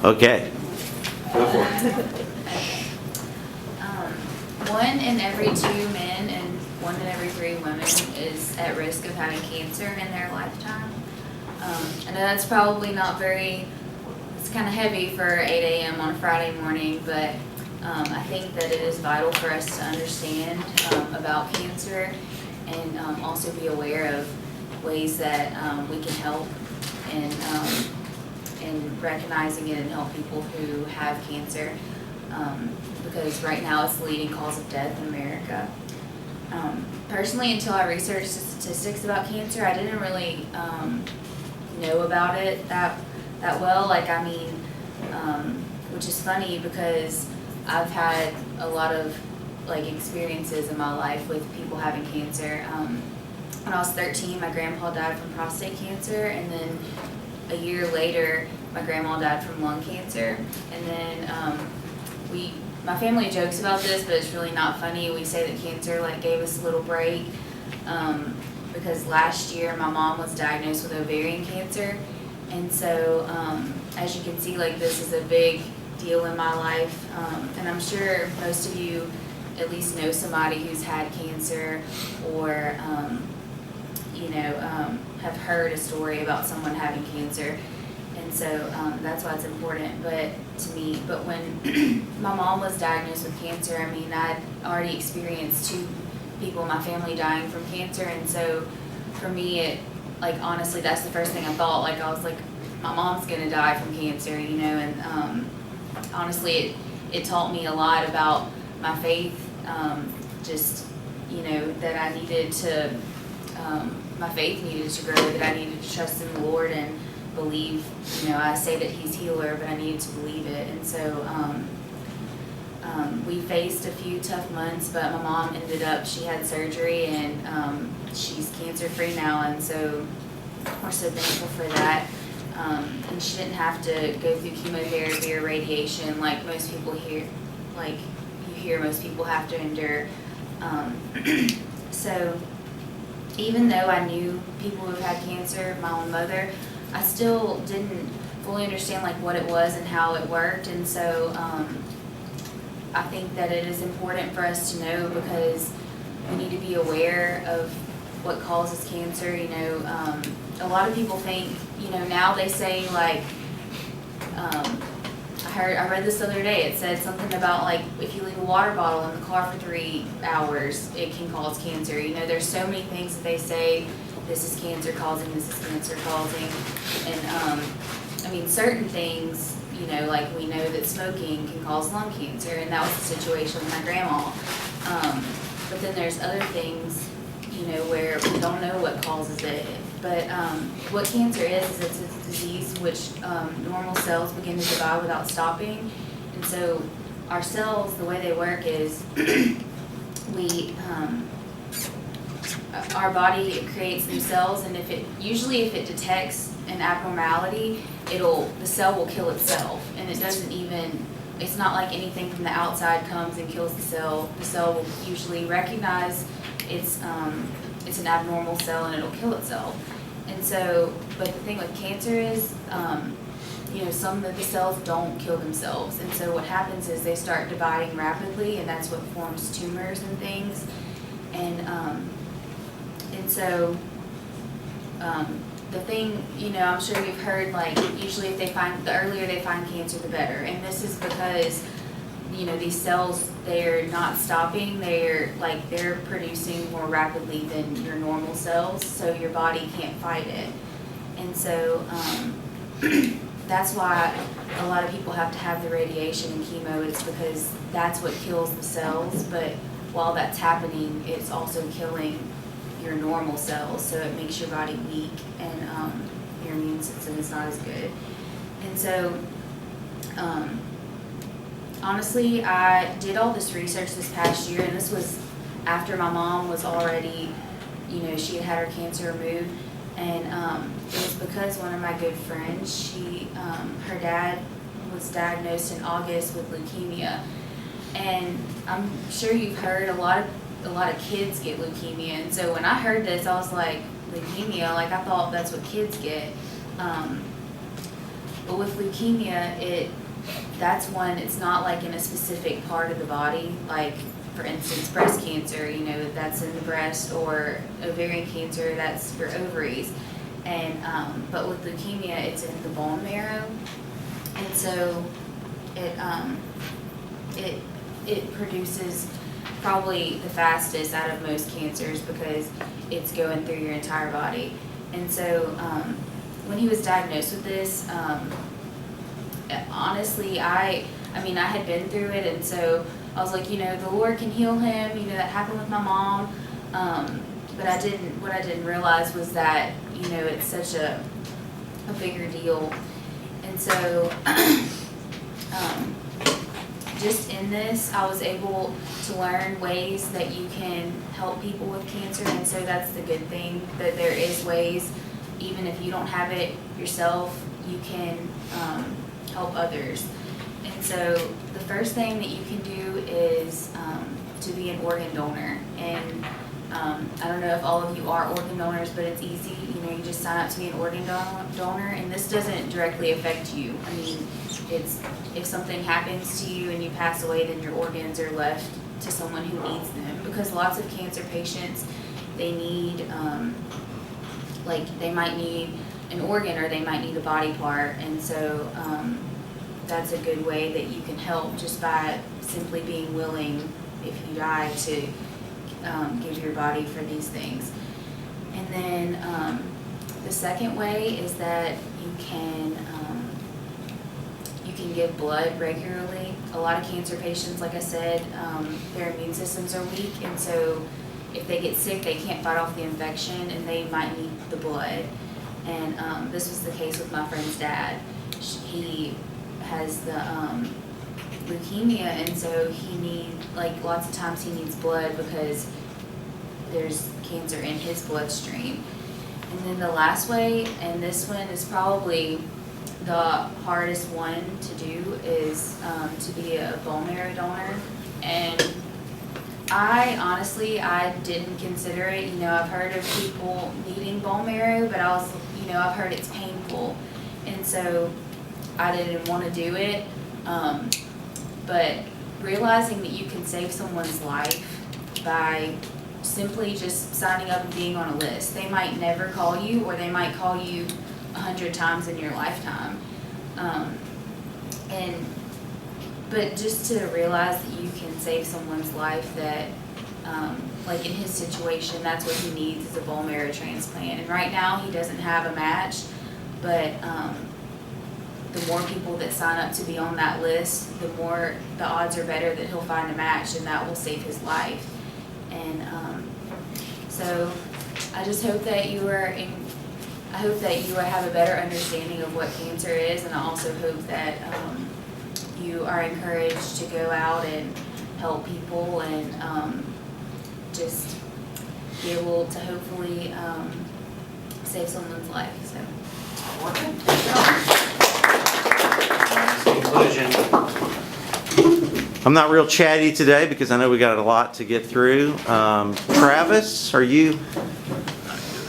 Okay. Go for it. One in every 2 men and 1 in every 3 women is at risk of having cancer in their lifetime. I know that's probably not it's kind of heavy for 8 a.m. on a Friday morning, but I think that it is vital for us to understand about cancer and also be aware of ways that we can help in recognizing it and help people who have cancer. Because right now it's the leading cause of death in America. Personally, until I researched the statistics about cancer, I didn't really know about it that well. Which is funny because I've had a lot of experiences in my life with people having cancer. When I was 13, my grandpa died from prostate cancer, and then a year later, my grandma died from lung cancer, and then my family jokes about this, but it's really not funny. We say that cancer gave us a little break because last year my mom was diagnosed with ovarian cancer, and so as you can see, this is a big deal in my life, and I'm sure most of you at least know somebody who's had cancer or have heard a story about someone having cancer. And so that's why it's important. But when my mom was diagnosed with cancer, I'd already experienced 2 people in my family dying from cancer. And so for me, it, honestly, that's the first thing I thought. I was like, my mom's going to die from cancer, and honestly, it taught me a lot about my faith, that I needed to, my faith needed to grow, that I needed to trust in the Lord and believe, I say that He's healer, but I needed to believe it. And so we faced a few tough months, but my mom she had surgery, and she's cancer-free now, and so we're so thankful for that. And she didn't have to go through chemotherapy or radiation like most people hear, most people have to endure. So even though I knew people who had cancer, my own mother, I still didn't fully understand what it was and how it worked. And so I think that it is important for us to know, because we need to be aware of what causes cancer. A lot of people think, now they say I read this the other day. It said something about if you leave a water bottle in the car for 3 hours, it can cause cancer. There's so many things that they say, this is cancer causing, this is cancer causing, and certain things, we know that smoking can cause lung cancer, and that was the situation with my grandma. But then there's other things, where we don't know what causes it. But what cancer is it's a disease which normal cells begin to divide without stopping. And so our cells, the way they work is our body creates new cells, and if it detects an abnormality, the cell will kill itself, and it's not like anything from the outside comes and kills the cell. The cell will usually recognize it's an abnormal cell, and it'll kill itself. And so, but the thing with cancer is, some of the cells don't kill themselves, and so what happens is they start dividing rapidly, and that's what forms tumors and things. And so the thing, I'm sure you've heard, usually the earlier they find cancer, the better. And this is because, these cells, they're not stopping, they're producing more rapidly than your normal cells, so your body can't fight it. And so that's why a lot of people have to have the radiation and chemo. It's because that's what kills the cells, but while that's happening, it's also killing your normal cells, so it makes your body weak, and your immune system is not as good. And so honestly, I did all this research this past year, and this was after my mom was already, she had her cancer removed, and it was because one of my good friends, her dad was diagnosed in August with leukemia, and I'm sure you've heard a lot of kids get leukemia, and so when I heard this, I was like, leukemia, I thought that's what kids get. But with leukemia, that's one, it's not like in a specific part of the body, like for instance, breast cancer, that's in the breast, or ovarian cancer, that's your ovaries. And, but with leukemia, it's in the bone marrow. And so it produces probably the fastest out of most cancers because it's going through your entire body. And so when he was diagnosed with this, honestly, I had been through it, and so I was like, the Lord can heal him. That happened with my mom. But what I didn't realize was that, it's such a bigger deal. And so just in this, I was able to learn ways that you can help people with cancer. And so that's the good thing, that there is ways, even if you don't have it yourself, you can help others. And so the first thing that you can do is to be an organ donor. And I don't know if all of you are organ donors, but it's easy. You just sign up to be an organ donor, and this doesn't directly affect you. I mean, it's if something happens to you and you pass away, then your organs are left to someone who needs them. Because lots of cancer patients, they need, they might need an organ or they might need a body part, and so that's a good way that you can help, just by simply being willing, if you die, to give your body for these things. And then the second way is that you can give blood regularly. A lot of cancer patients, like I said, their immune systems are weak, and so if they get sick, they can't fight off the infection, and they might need the blood. And this was the case with my friend's dad. He has the leukemia, and so lots of times he needs blood because there's cancer in his bloodstream. And then the last way, and this one is probably the hardest one to do, is to be a bone marrow donor. And I didn't consider it. I've heard of people needing bone marrow, but I've heard it's painful, and so I didn't want to do it. But realizing that you can save someone's life by simply just signing up and being on a list. They might never call you, or they might call you 100 times in your lifetime. But just to realize that you can save someone's life, that in his situation, that's what he needs, is a bone marrow transplant. And right now he doesn't have a match, but the more people that sign up to be on that list, the odds are better that he'll find a match, and that will save his life. And so I just hope that you have a better understanding of what cancer is, and I also hope that you are encouraged to go out and help people, and just be able to hopefully save someone's life. So. In conclusion, I'm not real chatty today because I know we got a lot to get through. Travis, are you